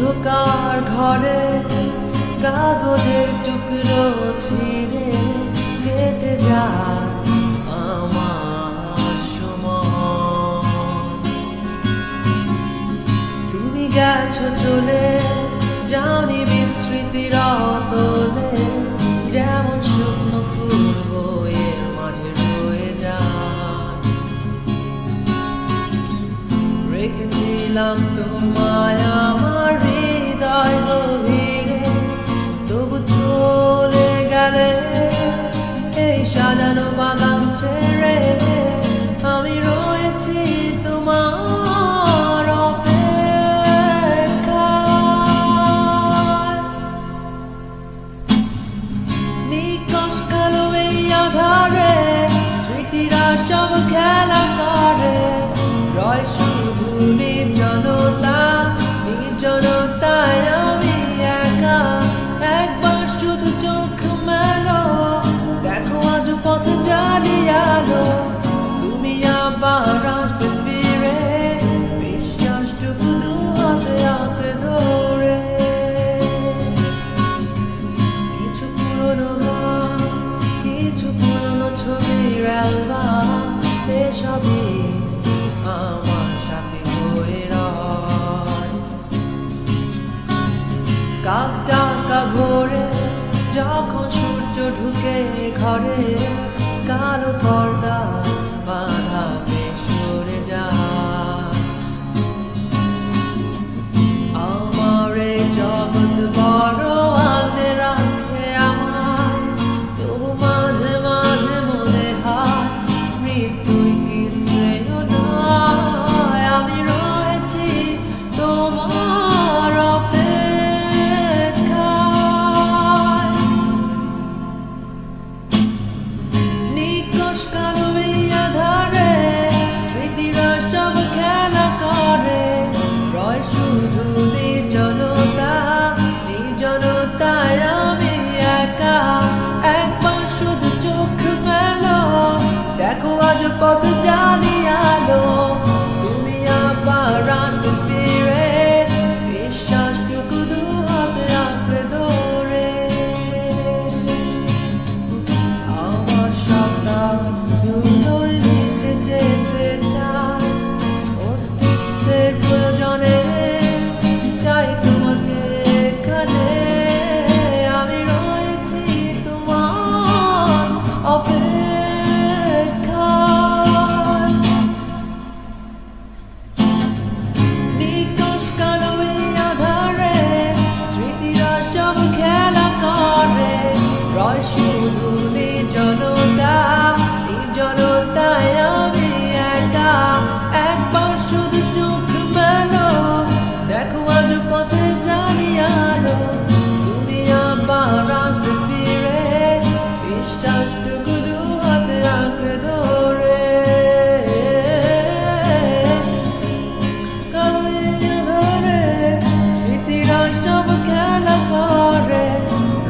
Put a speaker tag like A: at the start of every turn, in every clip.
A: অন্ধকার ঘরে কাগজের টুকরো ছিঁড়ে কেটে যায় আমার সময়। তুমি গেছো চলে, জানি বিস্মৃতির অতলে, যেমন শুকনো ফুল বইয়ের মাঝে রয়ে যায়। রেখেছিলাম তোমায় আমার হৃদয় গভীরে, তবু চলে গেলে এই সাজানো বাগান ছেড়ে। আমি রয়েছি তোমার অপেক্ষায়। নিকশ কালো এই আধারে স্মৃতিরা সব খেলা করে, রয় শুধু নির্জনতা, নির্জনতায় আমি একা। একবার শুধু চোখ মেলো, দেখো আজ পথ জ্বালিয়ালো। তুমি আবার আসবে ফিরে, বিশ্বাসটুকু দু হাতে আঁকড়ে ধরে। কিছু পুরনো গান, কিছু পুরনো ছবির অ্যালবাম, এসবই আমার সাথে হয়ে রয়। কাক ডাকা ভোরে যখন সূর্য ঢুকে ঘরে, কালো পর্দা বাঁধাতে সরে যায়। আমার এই জগৎ বড় আঁকড়ে রাখে আমায়, তবু মাঝে মাঝে মনে হয় মৃত্যুই কি শ্রেয় নয়। আমি রয়েছি তোমার অপেক্ষায়। নিকশ কালো এই আধারে স্মৃতিরা সব খেলা করে, রয় শুধু নির্জনতা, নির্জনতায় আমি একা। একবার শুধু চোখ মেলো, দেখো আজ পথ জ্বালিয়ালো। তুমি আবার আসবে ফিরে, বিশ্বাসটুকু দু হাতে আঁকড়ে ধরে। আমার সবটা দুটোই মিশে যেতে চায়, অস্তিত্বের প্রয়োজনে চাই তোমাকে এখানে। আমি রয়েছি তোমার অপেক্ষায়। নিকশ কালো এই আধারে স্মৃতিরা সব খেলা করে, রয় শুধু নির্জনতা, নির্জনতায় আমি একা। একবার শুধু চোখ মেলো, দেখো আজ পথে জ্বালিয়ালো। তুমি আবার আসবে ফিরে, বিশ্বাসটুকু দু হাতে আঁকড়ে ধরে। কালো এই আধারে স্মৃতিরা সব খেলা করে,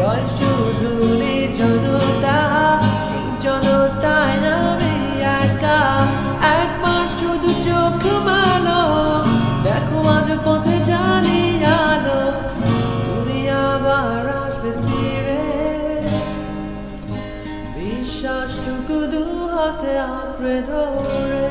A: রয় শুধু নির্জনতা, নির্জনতায় আমি একা। একবার শুধু চোখ মেলো, দেখো আজ পথে জ্বালিয়ালো। তুমি আবার আসবে ফিরে, বিশ্বাসটুকু দু হাতে আঁকড়ে ধরে।